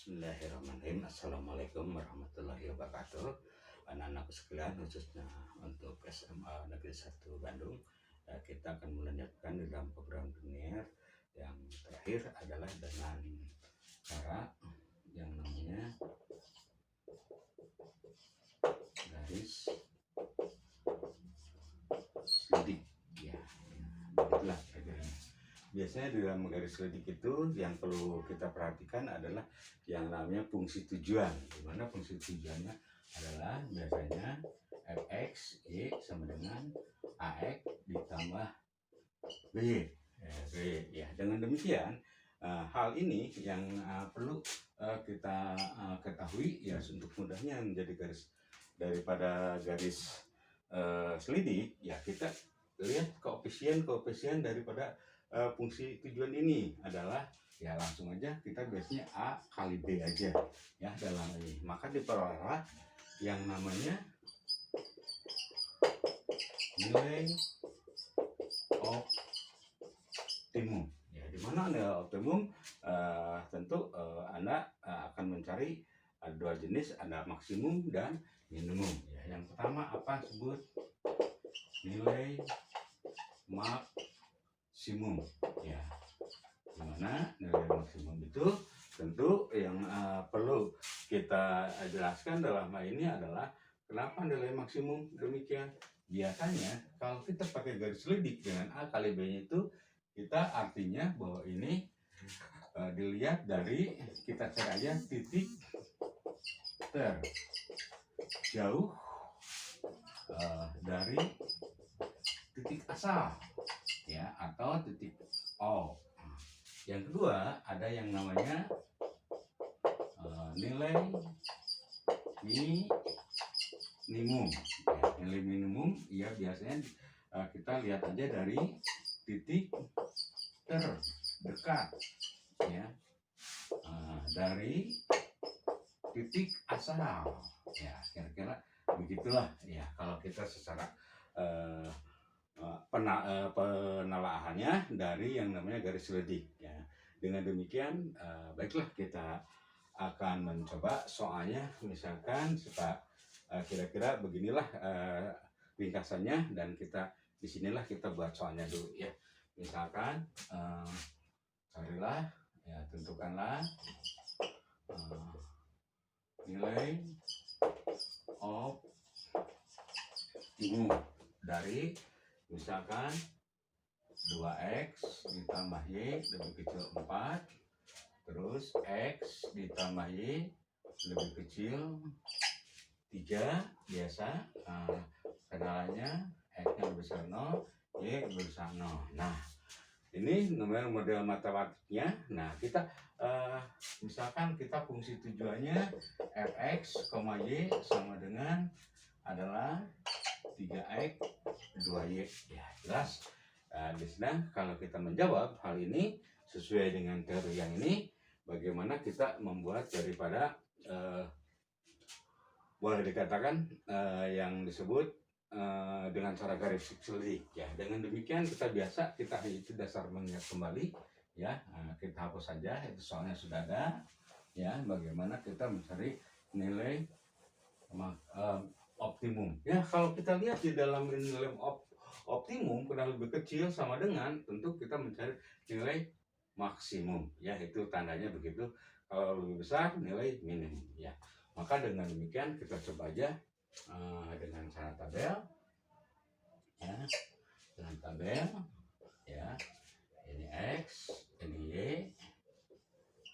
Bismillahirrahmanirrahim. Assalamualaikum warahmatullahi wabarakatuh. Anak-anakku sekalian, khususnya untuk SMA Negeri 1 Bandung, kita akan melanjutkan di dalam program dunia. Yang terakhir adalah dengan cara yang namanya garis selidik. Ya, begitulah kira-kira. Biasanya di dalam garis selidik itu yang perlu kita perhatikan adalah yang namanya fungsi tujuan, di mana fungsi tujuannya adalah biasanya fx y sama dengan ax ditambah b. Ya, dengan demikian hal ini yang perlu kita ketahui ya, untuk mudahnya menjadi garis daripada garis selidik ya, kita lihat koefisien daripada fungsi tujuan ini adalah ya, langsung aja kita biasanya A kali B aja ya dalam ini. Maka diperolehlah yang namanya nilai optimum ya, dimana nilai optimum tentu Anda akan mencari ada dua jenis, ada maksimum dan minimum ya. Yang pertama apa sebut nilai maksimum ya, dimana nilai maksimum itu tentu yang perlu kita jelaskan dalam hal ini adalah kenapa nilai maksimum demikian. Biasanya kalau kita pakai garis selidik dengan A kali B itu, kita artinya bahwa ini dilihat dari, kita cek aja titik terjauh dari titik asal ya, atau titik O. Yang kedua ada yang namanya nilai minimum ya, nilai minimum ya, biasanya kita lihat aja dari titik terdekat ya, dari titik asal ya, kira-kira begitulah ya kalau kita secara penelaahannya dari yang namanya garis selidik ya. Dengan demikian baiklah, kita akan mencoba soalnya, misalkan kira-kira beginilah ringkasannya, dan kita disinilah kita buat soalnya dulu ya. Misalkan carilah ya, tentukanlah nilai optimum dari misalkan 2x ditambah y lebih kecil 4, terus x ditambah y lebih kecil 3, biasa kenalannya x-nya lebih besar 0, y lebih besar 0. Nah, ini namanya model matematiknya. Nah, kita misalkan kita fungsi tujuannya fx, y sama dengan adalah 3x 2y ya, jelas. Di sini kalau kita menjawab hal ini sesuai dengan teori yang ini, bagaimana kita membuat daripada boleh dikatakan yang disebut dengan cara garis selidik ya. Dengan demikian kita itu dasar mengingat kembali ya. Kita hapus saja itu, soalnya sudah ada ya, bagaimana kita mencari nilai optimum ya. Kalau kita lihat di dalam nilai optimum kurang lebih kecil sama dengan tentu kita mencari nilai maksimum ya, itu tandanya begitu. Kalau lebih besar nilai minimum ya. Maka dengan demikian kita coba aja dengan cara tabel ya, dengan tabel ya, ini x, ini y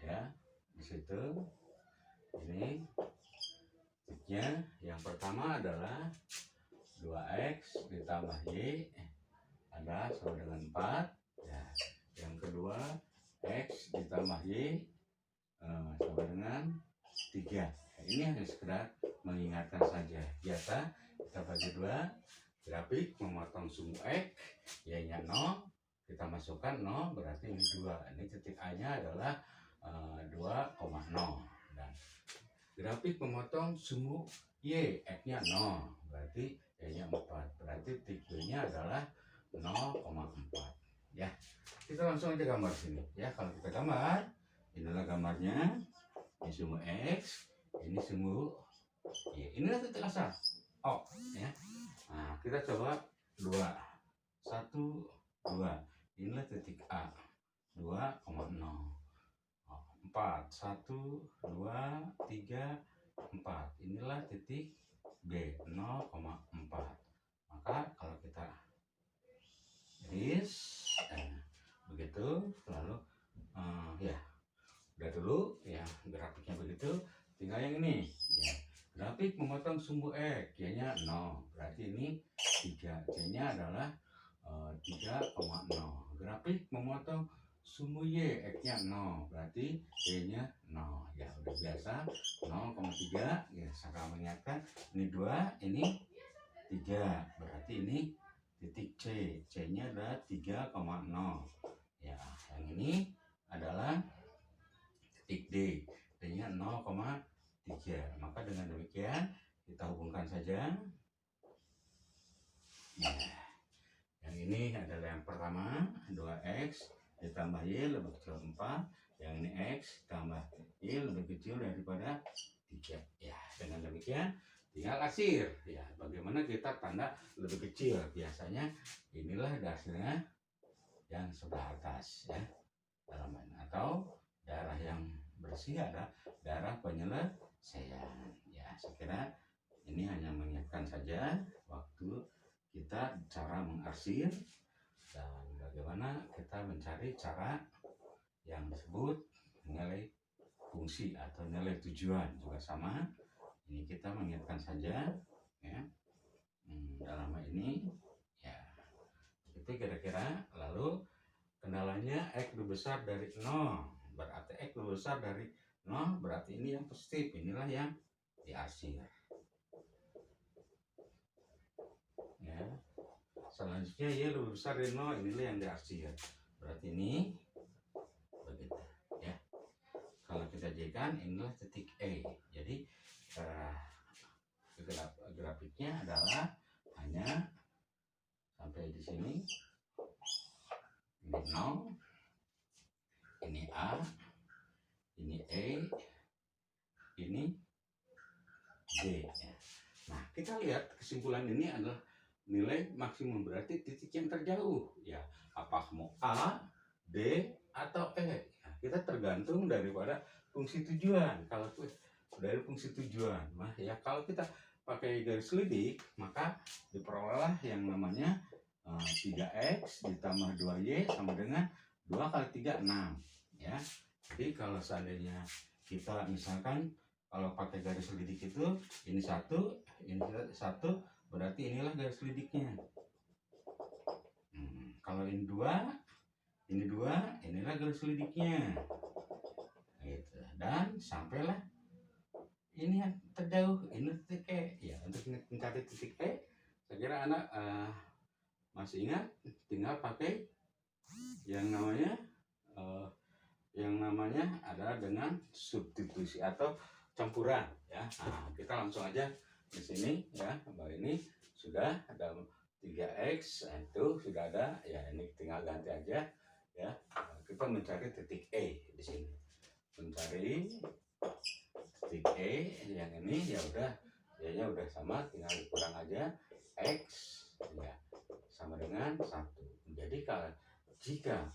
ya, di situ ini titiknya. Yang pertama adalah 2x ditambah y ada sama dengan 4 ya. Yang kedua x ditambah y sama dengan 3. Ini hanya sekedar mengingatkan saja. Biasa kita bagi 2, grafik memotong sumbu x, y-nya 0, kita masukkan 0 berarti ini 2. Ini titik A-nya adalah 2,0, dan grafik memotong sumbu y, x-nya 0 berarti y-nya 4, berarti titik B-nya adalah 0,4 ya. Kita langsung aja gambar sini ya. Kalau kita gambar, inilah gambarnya ini sumbu X, ini sumbu Y. Inilah titik asal O ya. Nah, kita coba 2, 1, 2. Inilah titik A, 2,0. 4, 1, 2, 3, 4. Inilah titik B, 0,4. Maka kalau kita iris begitu, lalu ya udah dulu ya grafiknya begitu. Tinggal yang ini ya, grafik memotong sumbu X, Y-nya 0, berarti ini 3, C-nya adalah 3,0. Grafik memotong sumbu Y, X-nya 0, berarti Y-nya 0. Ya udah biasa 0,3 ya. Saya mengingatkan ini 2, ini 3, berarti ini titik C, C-nya adalah 3,0 ya. Yang ini adalah titik D, D-nya 0,3. Maka dengan demikian kita hubungkan saja ya. Yang ini adalah yang pertama, 2X ditambah Y lebih kecil 4. Yang ini X tambah Y lebih kecil daripada 3 ya. Dengan demikian tinggal arsir ya, bagaimana kita tanda lebih kecil. Biasanya inilah hasilnya yang sebelah atas ya, dalaman atau darah yang bersih ada darah penyelesaian ya. Saya kira ini hanya mengingatkan saja waktu kita cara mengarsir dan bagaimana kita mencari cara yang disebut nilai fungsi atau nilai tujuan juga sama. Ini kita mengingatkan saja ya, dalam hal ini ya itu kira-kira. Lalu kendalanya X lebih besar dari 0, berarti X lebih besar dari 0, berarti ini yang positif, inilah yang diarsir ya. Selanjutnya Y lebih besar dari 0, inilah yang diarsir, berarti ini begitu ya. Kalau kita jadikan inilah titik E. Jadi grafiknya adalah hanya sampai di sini. Ini 0, ini A, ini E, ini D ya. Nah, kita lihat kesimpulan ini adalah nilai maksimum, berarti titik yang terjauh ya. Apakah mau A, D, atau E ya, kita tergantung daripada fungsi tujuan. Kalau dari fungsi tujuan, nah ya kalau kita pakai garis lidik maka diperolehlah yang namanya 3X ditambah 2Y sama dengan 2 kali 3, 6 ya. Jadi kalau seandainya kita misalkan kalau pakai garis lidik itu ini 1, ini 1, berarti inilah garis lidiknya. Kalau ini 2, ini 2, inilah garis lidiknya gitu. Dan sampailah ini yang terjauh, ini titik E ya. Untuk mencari titik E saya kira anak masih ingat, tinggal pakai yang namanya adalah dengan substitusi atau campuran ya. Nah, kita langsung aja di sini ya. Bahwa ini sudah ada 3X itu sudah ada ya, ini tinggal ganti aja ya. Kita mencari titik E di sini, mencari titik E yang ini ya udah, Y-nya udah sama, tinggal kurang aja X ya sama dengan 1. Jadi kalau jika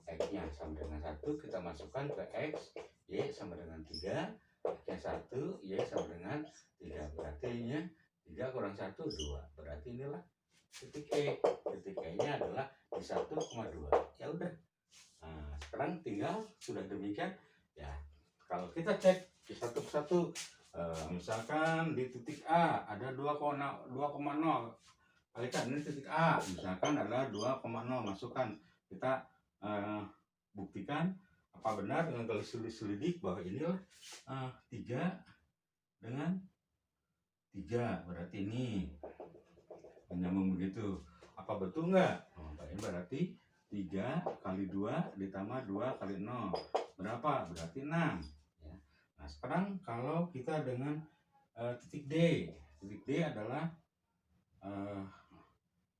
X-nya sama dengan 1, kita masukkan ke X, Y sama dengan 3, X-nya 1, Y sama dengan 3, berarti nya 3 kurang 1, 2, berarti inilah titik E. Titik E-nya adalah di 1,2 ya udah. Nah, sekarang tinggal sudah demikian ya. Kalau kita cek di satu persatu, misalkan di titik A ada 2,0, kalikan ini titik A misalkan adalah 2,0, masukkan. Kita buktikan apa benar dengan garis lidik bahwa inilah 3 dengan 3, berarti ini menyambung begitu. Apa betul enggak? Ini berarti 3 kali 2 ditambah 2 kali 0 berapa? Berarti 6 ya. Nah sekarang kalau kita dengan titik D, titik D adalah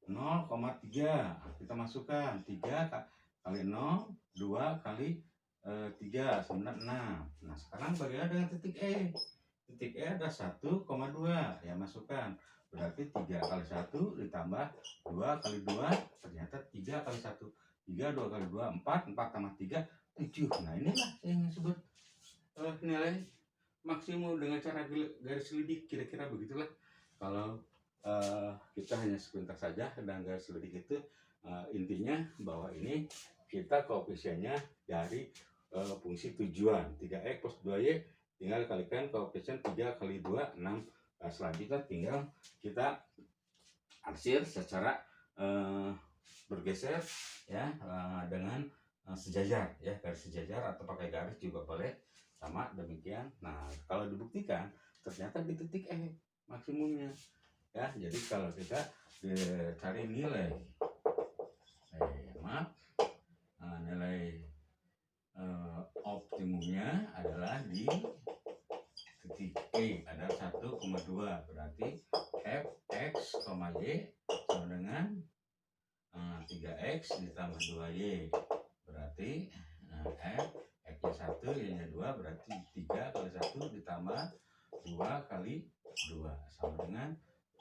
0,3, kita masukkan 3 kali 0, 2 kali 3 sama 6. Nah sekarang bagaimana dengan titik E? Titik E ada 1,2 ya, masukkan. Berarti 3 kali 1 ditambah 2 kali 2, ternyata 3 kali 1. 3, 2 kali 2, 4, 4 tambah 3, 7. Nah inilah yang disebut nilai maksimum dengan cara garis lidik, kira-kira begitulah. Kalau kita hanya sebentar saja dan garis lidik itu intinya bahwa ini kita koefisiennya dari fungsi tujuan 3x plus 2y, tinggal kalikan koefisien 3 kali 2, 6. Selanjutnya tinggal kita arsir secara bergeser ya, dengan sejajar ya, garis sejajar atau pakai garis juga boleh, sama demikian. Nah kalau dibuktikan ternyata di titik E maksimumnya ya. Jadi kalau kita cari nilai nilai optimumnya adalah di titik E, ada 1,2, berarti fx, y sama dengan 3x ditambah 2y, berarti f x nya 1, y nya 2, berarti 3 kali 1 ditambah 2 kali 2 sama dengan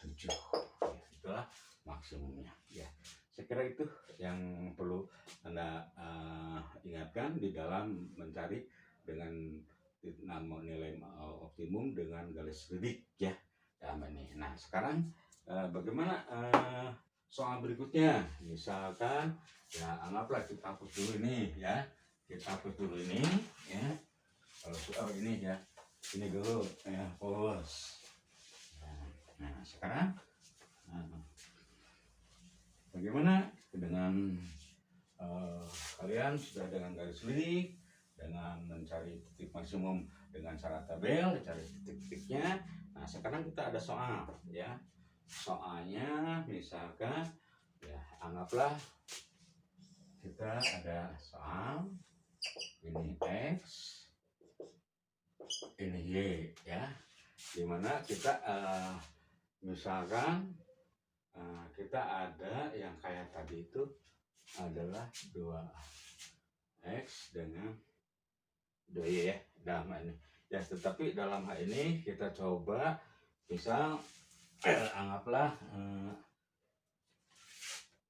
7 ya, itulah maksimumnya ya. Saya kira itu yang perlu Anda ingatkan di dalam mencari dengan nilai optimum dengan garis lidik ya. Nah sekarang bagaimana soal berikutnya? Misalkan ya, anggaplah kita hapus dulu ini ya, kita hapus dulu ini ya. Kalau soal ini ya, ini dulu ya, hapus. Nah sekarang bagaimana dengan kalian sudah dengan garis lidik, dengan mencari titik maksimum dengan cara tabel, cari titik-titiknya. Nah sekarang kita ada soal ya. Soalnya misalkan ya, anggaplah kita ada soal ini x, ini y ya, dimana kita misalkan kita ada yang kayak tadi itu adalah 2x dengan 2y ya dalam hal ini ya. Tetapi dalam hal ini kita coba misal anggaplah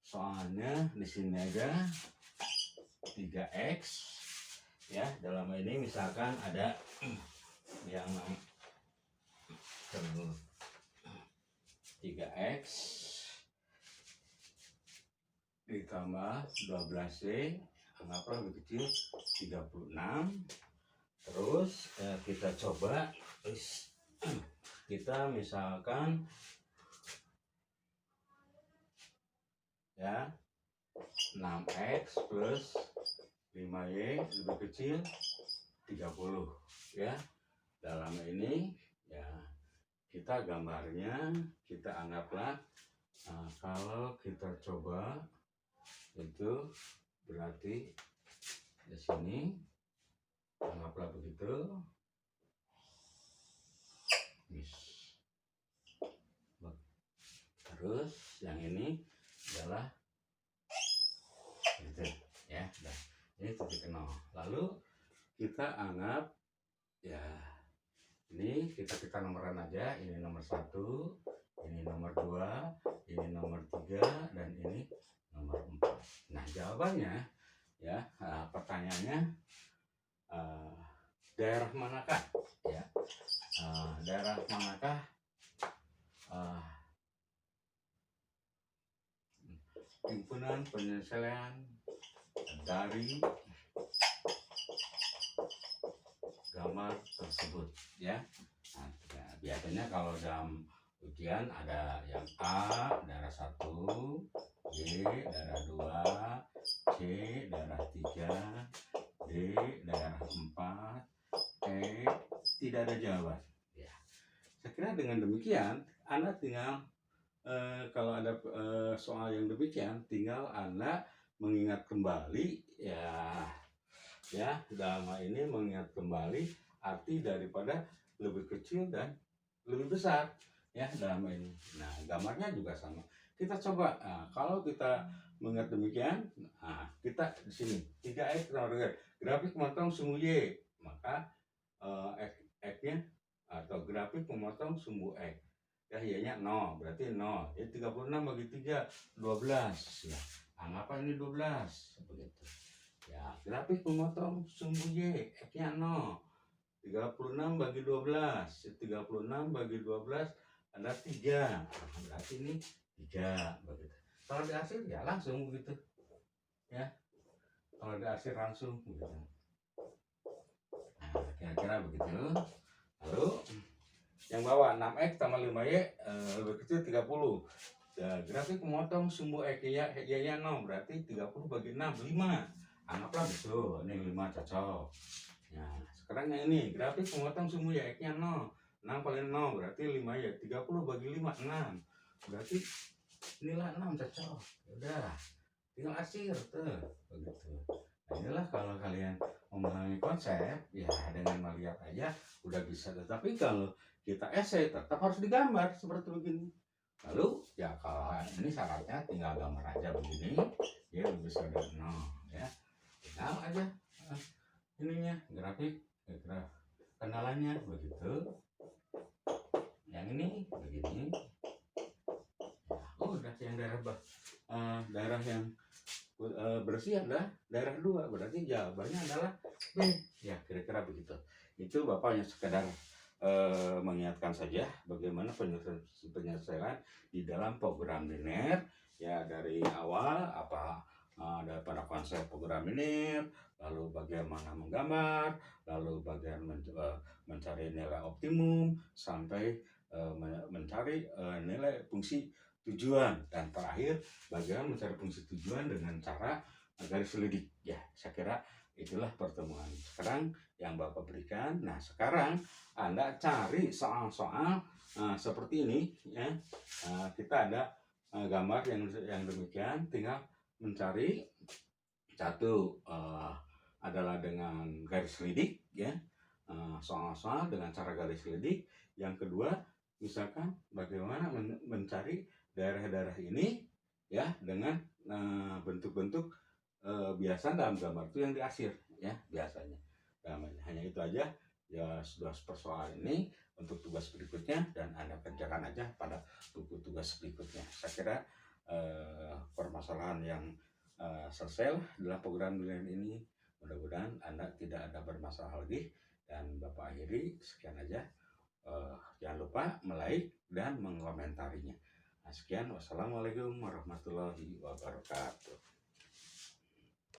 soalnya di sini ada 3x ya. Dalam hal ini misalkan ada yang 3x ditambah 12y, anggaplah lebih kecil 36. Terus kita coba kita misalkan ya 6x plus 5y lebih kecil 30 ya. Dalam ini ya kita gambarnya kita anggaplah kalau kita coba itu berarti di sini anggaplah begitu. Terus yang ini adalah gitu ya. Nah, ini titik 0. Lalu kita anggap ya, ini kita nomoran aja. Ini nomor 1, ini nomor 2, ini nomor 3, dan ini nomor 4. Nah jawabannya ya, pertanyaannya daerah manakah ya, daerah manakah himpunan penyelesaian dari gambar tersebut ya. Nah, biasanya kalau dalam ujian ada yang A daerah 1, B daerah 2, C daerah 3, D daerah 4, E tidak ada jawaban ya. Saya kira dengan demikian Anda tinggal kalau ada soal yang demikian tinggal Anda mengingat kembali ya dalam hal ini mengingat kembali arti daripada lebih kecil dan lebih besar ya dalam hal ini. Nah gambarnya juga sama. Kita coba kalau kita mengingat demikian, kita di sini 3x grafik memotong sumbu Y, maka X-nya atau grafik memotong sumbu X. Ya, Y-nya 0, berarti 0. Ya, 36 bagi 3, 12. Ya, anggaplah ini 12. Begitu. Ya, grafik memotong sumbu Y, X-nya 0. 36 bagi 12. 36 bagi 12 ada 3. Berarti ini 3. Begitu. Kalau diarsir ya langsung begitu. Ya, kalau diarsir langsung begitu. Nah, kira-kira begitu. Lalu yang bawah 6X tambah 5Y lebih kecil 30. Ya, grafik memotong sumbu X Y-nya 0, berarti 30 bagi 6, 5. Anggaplah betul, ini 5 cocok. Nah, sekarang yang ini, grafik memotong sumbu Y, X-nya 0. 6 kali 0, berarti 5Y. 30 bagi 5, 6. Berarti inilah 6 cocok. Udah, tinggal arsir tuh. Begitu. Nah, inilah kalau kalian memahami konsep, ya dengan melihat aja udah bisa. Tetapi kalau kita esai tetap harus digambar seperti begini. Lalu ya kalau ini syaratnya tinggal gambar aja begini, dia bisa dari 0 ya. Tinggal aja ininya grafik, kenalannya begitu. Yang ini begini. Udah yang daerah yang bersih adalah daerah 2, berarti jawabannya adalah B. Ya, kira-kira begitu. Itu Bapak hanya sekedar mengingatkan saja bagaimana penyelesaian di dalam program linear, ya dari awal daripada konsep program linear, lalu bagaimana menggambar, lalu bagaimana mencari nilai optimum, sampai mencari nilai fungsi tujuan, dan terakhir bagaimana mencari fungsi tujuan dengan cara garis lidik. Ya, saya kira itulah pertemuan sekarang yang Bapak berikan. Nah, sekarang Anda cari soal-soal seperti ini ya. Kita ada gambar yang demikian, tinggal mencari satu adalah dengan garis lidik ya. Soal-soal dengan cara garis lidik. Yang kedua, misalkan bagaimana mencari daerah-daerah ini ya dengan bentuk-bentuk biasa dalam gambar itu yang diarsir ya biasanya. Hanya itu aja ya, sudah persoalan ini untuk tugas berikutnya, dan Anda kerjakan aja pada buku tugas berikutnya. Saya kira permasalahan yang selesai dalam program nilai ini. Mudah-mudahan Anda tidak ada bermasalah lagi, dan Bapak akhiri sekian aja. Jangan lupa like dan mengomentarinya. Nah, sekian, wassalamualaikum warahmatullahi wabarakatuh.